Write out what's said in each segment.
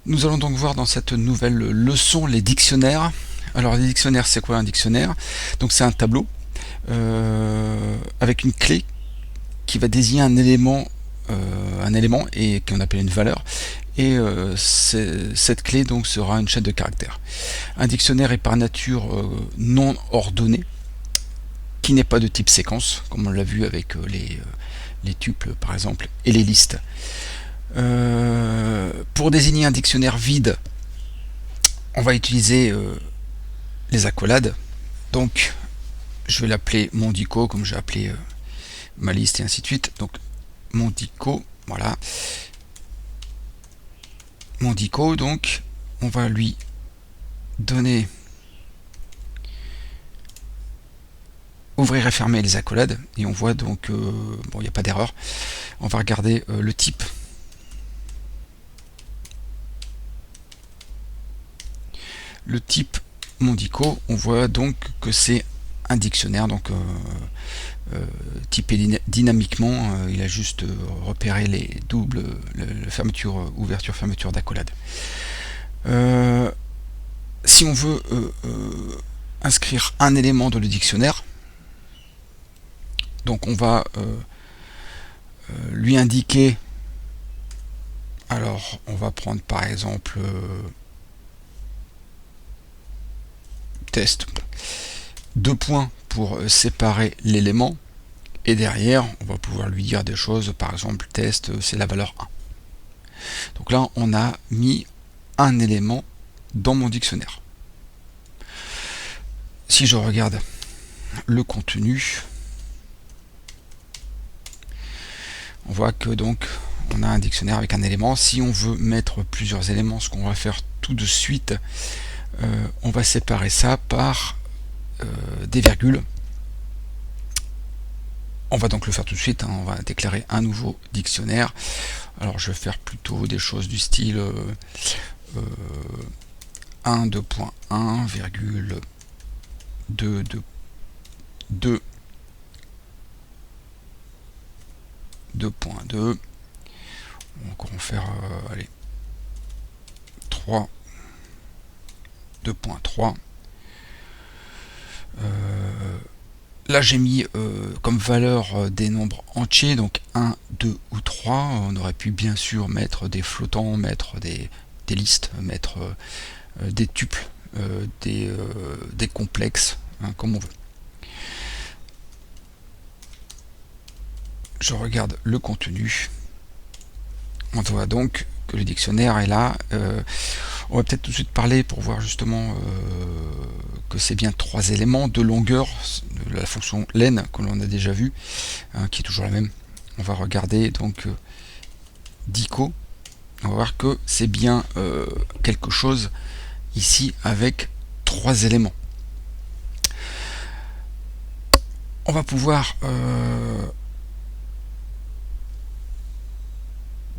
Nous allons donc voir dans cette nouvelle leçon les dictionnaires. Alors les dictionnaires, c'est quoi un dictionnaire? Donc c'est un tableau avec une clé qui va désigner un élément et qu'on appelle une valeur. Et cette clé donc sera une chaîne de caractères. Un dictionnaire est par nature non ordonné, qui n'est pas de type séquence, comme on l'a vu avec les tuples par exemple et les listes. Pour désigner un dictionnaire vide, on va utiliser les accolades. Donc je vais l'appeler Mondico, comme j'ai appelé ma liste et ainsi de suite. Donc Mondico, voilà. Mondico, donc on va lui donner ouvrir et fermer les accolades et on voit donc bon, il n'y a pas d'erreur. On va regarder le type. Le type Mondico, on voit donc que c'est un dictionnaire, donc typé dynamiquement, il a juste repéré les doubles, la fermeture, ouverture, fermeture d'accolade. Si on veut inscrire un élément dans le dictionnaire, donc on va lui indiquer, alors on va prendre par exemple test, 2 points pour séparer l'élément, et derrière on va pouvoir lui dire des choses, par exemple test c'est la valeur 1. Donc là on a mis un élément dans mon dictionnaire. Si je regarde le contenu, on voit que donc on a un dictionnaire avec un élément. Si on veut mettre plusieurs éléments, ce qu'on va faire tout de suite, on va séparer ça par des virgules. On va donc le faire tout de suite, hein. On va déclarer un nouveau dictionnaire. Alors je vais faire plutôt des choses du style 1, 2.1, virgule 2, 2, 2.2. Donc on va faire allez, 3, 2.3. Là j'ai mis comme valeur des nombres entiers, donc 1, 2 ou 3. On aurait pu bien sûr mettre des flottants, mettre des listes, mettre des tuples, des complexes, hein, comme on veut. Je regarde le contenu. On voit donc que le dictionnaire est là. On va peut-être tout de suite parler pour voir justement que c'est bien 3 éléments de longueur de la fonction len que l'on a déjà vu, hein, qui est toujours la même. On va regarder donc dico. On va voir que c'est bien quelque chose ici avec 3 éléments. On va pouvoir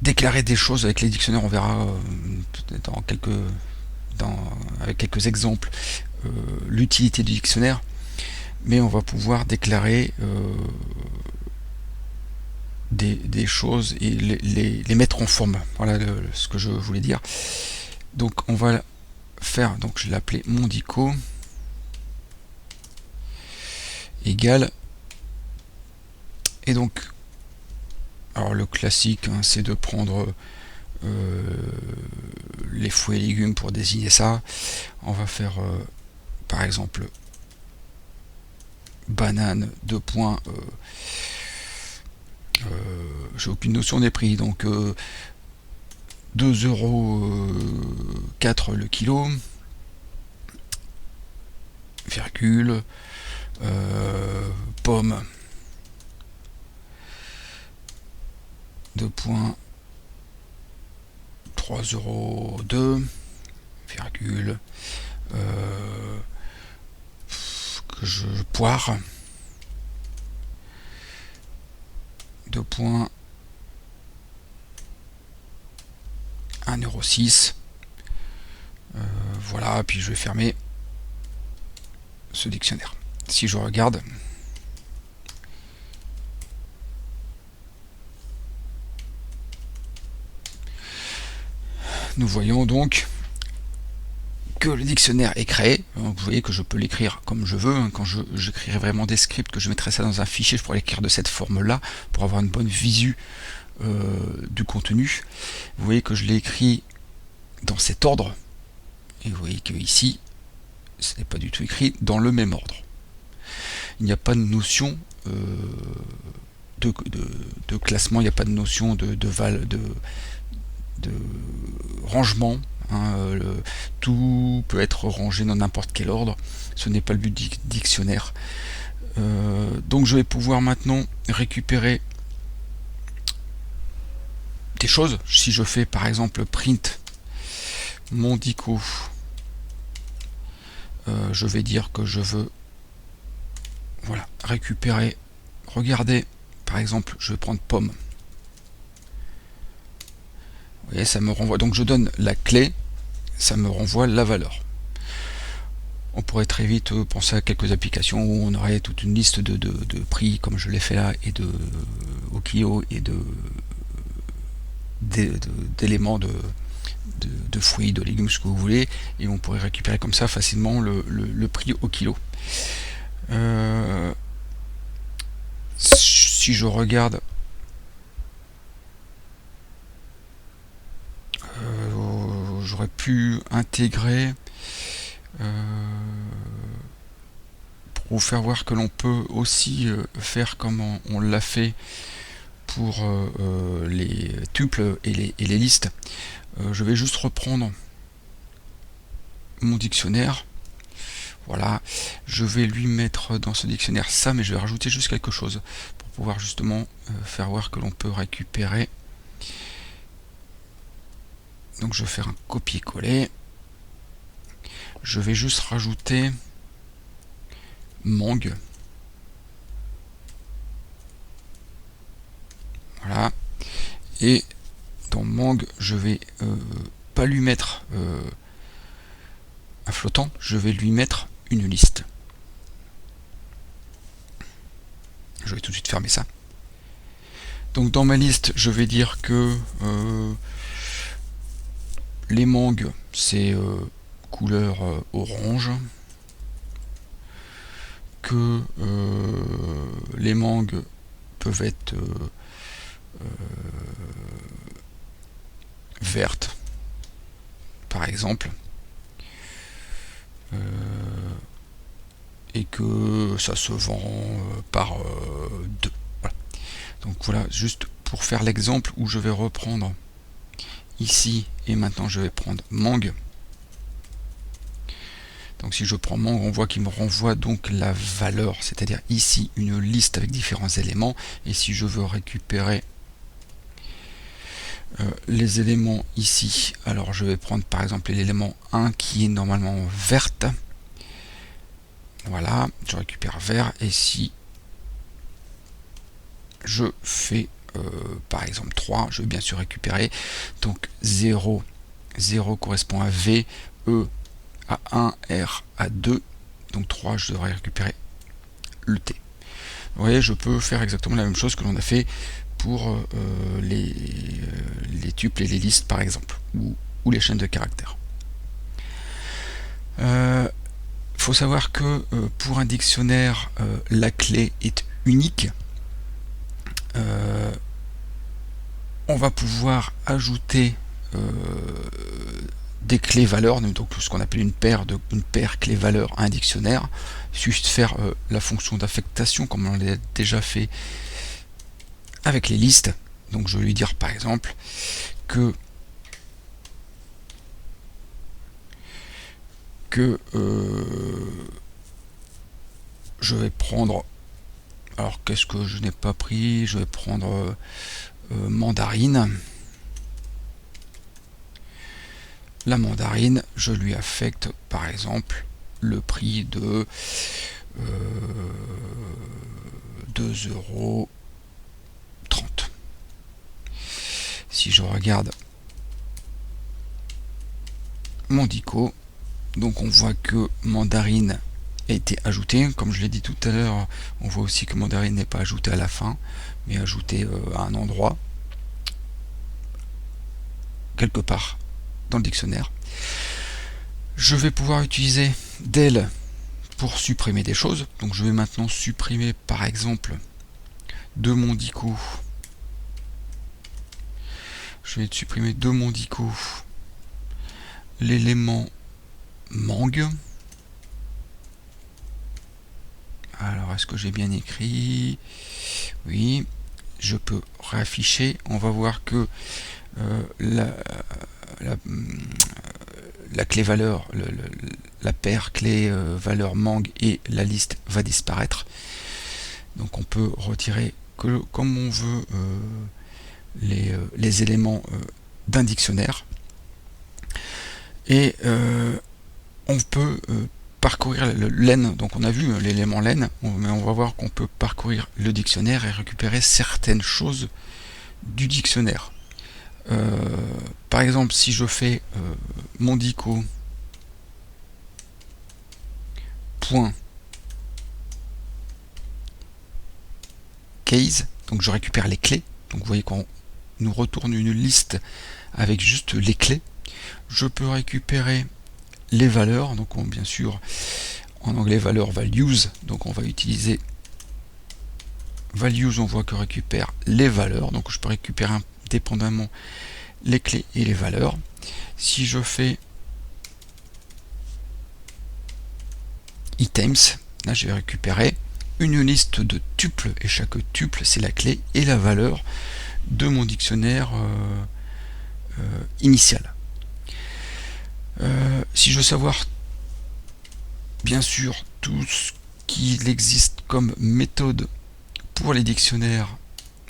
déclarer des choses avec les dictionnaires. On verra peut-être avec quelques exemples l'utilité du dictionnaire, mais on va pouvoir déclarer des choses et les mettre en forme. Voilà ce que je voulais dire. Donc on va faire, donc je l'ai appelé Mondico égale, et donc alors le classique, hein, c'est de prendre les fruits et légumes pour désigner ça. On va faire par exemple banane, 2 points, j'ai aucune notion des prix, donc 2,4 € le kilo, virgule, pomme, 2 points, 3,2 €, virgule, poire, 2 points, 1,6 €. Voilà, puis je vais fermer ce dictionnaire. Si je regarde, nous voyons donc que le dictionnaire est créé. Donc vous voyez que je peux l'écrire comme je veux, hein. Quand j'écrirai vraiment des scripts, que je mettrai ça dans un fichier, je pourrais l'écrire de cette forme là pour avoir une bonne visu du contenu. Vous voyez que je l'ai écrit dans cet ordre, et vous voyez que ici ce n'est pas du tout écrit dans le même ordre. Il n'y a pas de notion de classement, il n'y a pas de notion de rangement, hein. Tout peut être rangé dans n'importe quel ordre, ce n'est pas le but du dictionnaire. Donc je vais pouvoir maintenant récupérer des choses. Si je fais par exemple print Mondico, je vais dire que je veux, voilà, récupérer, regardez, par exemple je vais prendre pomme. Vous voyez, ça me renvoie, donc je donne la clé, ça me renvoie la valeur. On pourrait très vite penser à quelques applications où on aurait toute une liste de prix comme je l'ai fait là, et au kilo, et d'éléments de fruits, de légumes, ce que vous voulez, et on pourrait récupérer comme ça facilement le prix au kilo. Si je regarde, j'aurais pu intégrer pour vous faire voir que l'on peut aussi faire comme on l'a fait pour les tuples et les listes. Je vais juste reprendre mon dictionnaire. Voilà, je vais lui mettre dans ce dictionnaire ça, mais je vais rajouter juste quelque chose pour pouvoir justement faire voir que l'on peut récupérer. Donc je vais faire un copier-coller. Je vais juste rajouter Mang. Voilà. Et dans Mang, je vais pas lui mettre un flottant, je vais lui mettre une liste. Je vais tout de suite fermer ça. Donc dans ma liste, je vais dire que les mangues, c'est couleur orange, que les mangues peuvent être vertes, par exemple, et que ça se vend par 2. Voilà. Donc voilà, juste pour faire l'exemple où je vais reprendre ici, et maintenant je vais prendre mangue. Donc si je prends mangue, on voit qu'il me renvoie donc la valeur, c'est-à-dire ici une liste avec différents éléments. Et si je veux récupérer les éléments ici, alors je vais prendre par exemple l'élément 1 qui est normalement verte. Voilà, je récupère vert, et si je fais par exemple 3, je vais bien sûr récupérer donc 0 correspond à V, E à 1, R à 2, donc 3 je devrais récupérer le T. Vous voyez, je peux faire exactement la même chose que l'on a fait pour les tuples et les listes par exemple, ou les chaînes de caractères. Faut savoir que pour un dictionnaire, la clé est unique. On va pouvoir ajouter des clés valeurs, donc ce qu'on appelle une paire clé valeur à un dictionnaire. Il suffit de faire la fonction d'affectation comme on l'a déjà fait avec les listes. Donc je vais lui dire par exemple que je vais prendre, alors qu'est-ce que je n'ai pas pris, je vais prendre mandarine. La mandarine, je lui affecte par exemple le prix de 2,30 €. Si je regarde Mondico, donc on voit que mandarine a été ajouté. Comme je l'ai dit tout à l'heure, on voit aussi que mandarine n'est pas ajouté à la fin, mais ajouté à un endroit quelque part dans le dictionnaire. Je vais pouvoir utiliser del pour supprimer des choses. Donc je vais maintenant supprimer par exemple de mon dico. Je vais supprimer de mon dico l'élément mang. Alors est-ce que j'ai bien écrit? Oui, je peux réafficher. On va voir que la clé valeur, la paire clé valeur mang et la liste va disparaître. Donc on peut retirer que comme on veut les éléments d'un dictionnaire. Et on peut parcourir le len, donc on a vu l'élément len, mais on va voir qu'on peut parcourir le dictionnaire et récupérer certaines choses du dictionnaire. Par exemple, si je fais mon dico point case, donc je récupère les clés, donc vous voyez qu'on nous retourne une liste avec juste les clés. Je peux récupérer les valeurs, donc bien sûr en anglais valeur values, donc on va utiliser values, on voit que récupère les valeurs, donc je peux récupérer indépendamment les clés et les valeurs. Si je fais items, là je vais récupérer une liste de tuples et chaque tuple c'est la clé et la valeur de mon dictionnaire initial. Si je veux savoir bien sûr tout ce qu'il existe comme méthode pour les dictionnaires,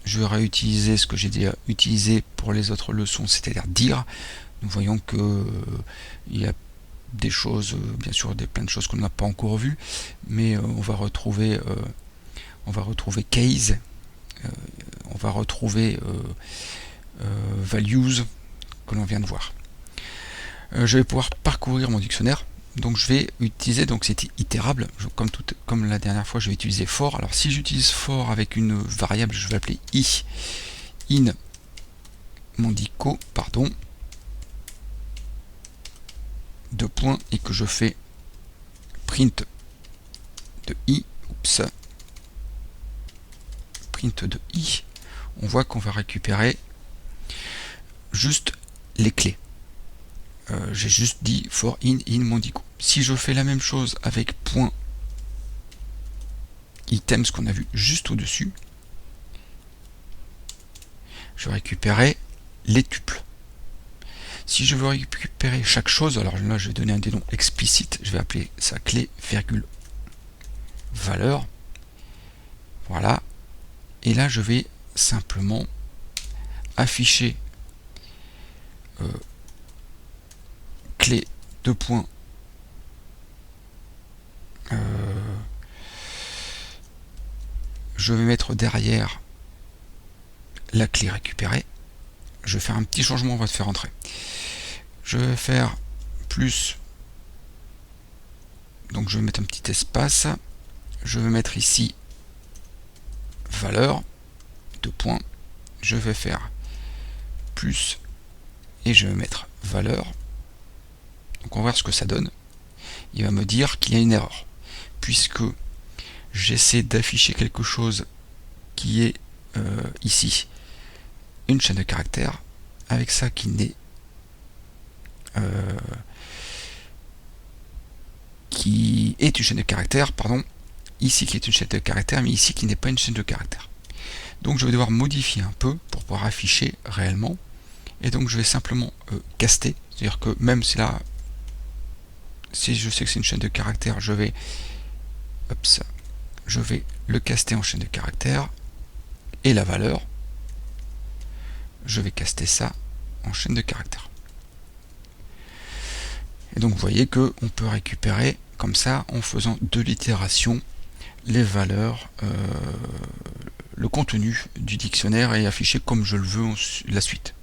je vais réutiliser ce que j'ai déjà utilisé pour les autres leçons, c'est-à-dire dire. Nous voyons que il y a des choses, bien sûr plein de choses qu'on n'a pas encore vues, mais on va retrouver case, on va retrouver values que l'on vient de voir. Je vais pouvoir parcourir mon dictionnaire, donc je vais utiliser, donc c'est itérable, comme la dernière fois je vais utiliser for. Alors si j'utilise for avec une variable, je vais l'appeler i in mon dico, pardon, deux points, et que je fais print de i, print de i, on voit qu'on va récupérer juste les clés. J'ai juste dit for in mon dico. Si je fais la même chose avec point items qu'on a vu juste au-dessus, je vais récupérer les tuples. Si je veux récupérer chaque chose, alors là je vais donner un des noms explicites, je vais appeler ça clé virgule valeur. Voilà. Et là je vais simplement afficher clé de points je vais mettre derrière la clé récupérée. Je vais faire un petit changement, on va te faire entrer. Je vais faire plus, donc je vais mettre un petit espace, je vais mettre ici valeur, deux points, je vais faire plus et je vais mettre valeur. Donc on va voir ce que ça donne. Il va me dire qu'il y a une erreur, puisque j'essaie d'afficher quelque chose qui est ici une chaîne de caractères, avec ça qui n'est qui est une chaîne de caractères, pardon, ici qui est une chaîne de caractères, mais ici qui n'est pas une chaîne de caractères. Donc je vais devoir modifier un peu pour pouvoir afficher réellement, et donc je vais simplement caster, c'est-à-dire que même si là, si je sais que c'est une chaîne de caractères, je vais le caster en chaîne de caractères, et la valeur, je vais caster ça en chaîne de caractères. Et donc vous voyez que on peut récupérer comme ça, en faisant de l'itération, les valeurs, le contenu du dictionnaire est affiché comme je le veux la suite.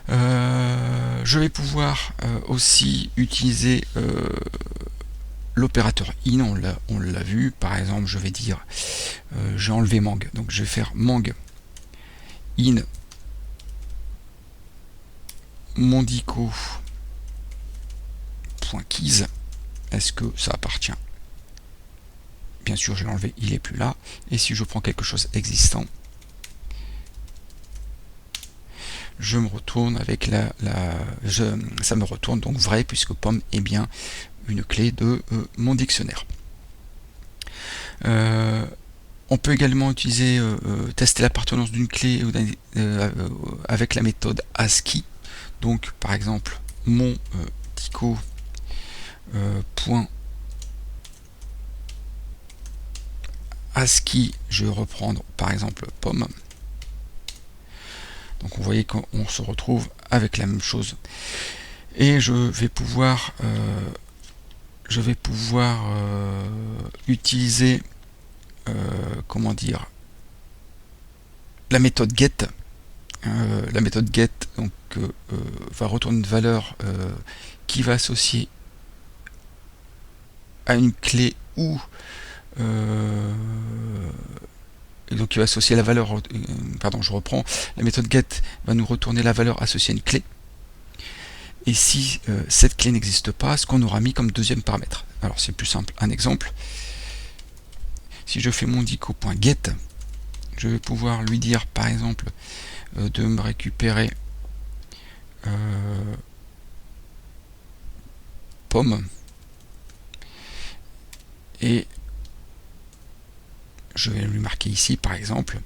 Je vais pouvoir aussi utiliser l'opérateur in, on l'a vu. Par exemple, je vais dire j'ai enlevé mang, donc je vais faire mang in mondico.keys, est-ce que ça appartient? Bien sûr, je l'ai enlevé, il n'est plus là. Et si je prends quelque chose existant, je me retourne avec ça me retourne donc vrai, puisque pomme est bien une clé de mon dictionnaire. On peut également utiliser, tester l'appartenance d'une clé avec la méthode ASCII. Donc par exemple, mon point ASCII, je vais reprendre par exemple pomme. Donc vous voyez qu'on se retrouve avec la même chose. Et je vais pouvoir utiliser comment dire, la méthode get. La méthode get donc va retourner une valeur qui va associer à une clé ou et donc il va associer la valeur, pardon, je reprends, la méthode get va nous retourner la valeur associée à une clé, et si cette clé n'existe pas, ce qu'on aura mis comme deuxième paramètre. Alors c'est plus simple, un exemple, si je fais mondico.get, je vais pouvoir lui dire par exemple de me récupérer pomme, et je vais lui marquer ici par exemple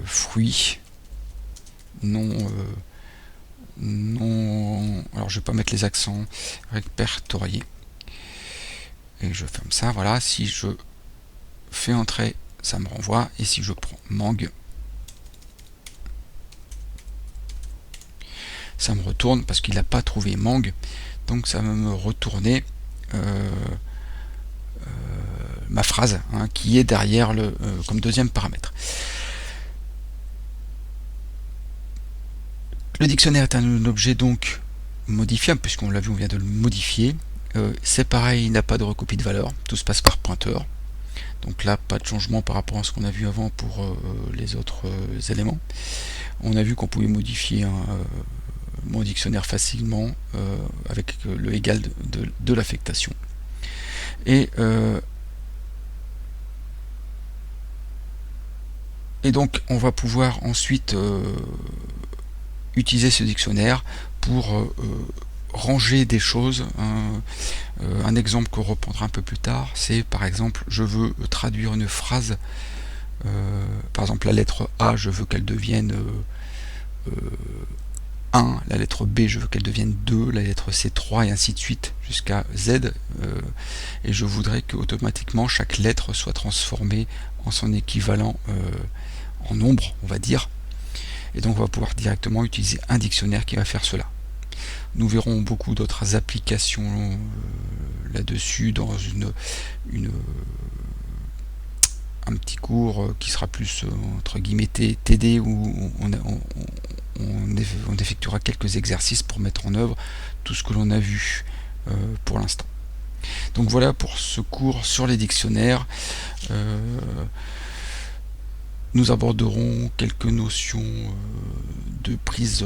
fruits non, alors je vais pas mettre les accents, répertoriés, et je fais comme ça. Voilà, si je fais entrer, ça me renvoie, et si je prends mangue, ça me retourne parce qu'il n'a pas trouvé mangue, donc ça va me retourner ma phrase qui est derrière comme deuxième paramètre. Le dictionnaire est un objet donc modifiable, puisqu'on l'a vu, on vient de le modifier. C'est pareil, il n'a pas de recopie de valeur, tout se passe par pointeur. Donc là, pas de changement par rapport à ce qu'on a vu avant pour les autres éléments. On a vu qu'on pouvait modifier mon dictionnaire facilement avec le égal de l'affectation. Et donc on va pouvoir ensuite utiliser ce dictionnaire pour ranger des choses. Un exemple qu'on reprendra un peu plus tard, c'est par exemple, je veux traduire une phrase, par exemple la lettre A, je veux qu'elle devienne 1, la lettre B, je veux qu'elle devienne 2, la lettre C 3, et ainsi de suite jusqu'à Z, et je voudrais que automatiquement chaque lettre soit transformée en son équivalent en nombre, on va dire. Et donc on va pouvoir directement utiliser un dictionnaire qui va faire cela. Nous verrons beaucoup d'autres applications là-dessus dans un petit cours qui sera plus entre guillemets TD, où on effectuera quelques exercices pour mettre en œuvre tout ce que l'on a vu pour l'instant. Donc voilà pour ce cours sur les dictionnaires. Nous aborderons quelques notions de prise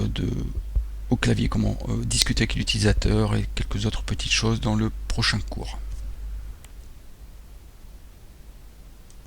au clavier, comment discuter avec l'utilisateur, et quelques autres petites choses dans le prochain cours.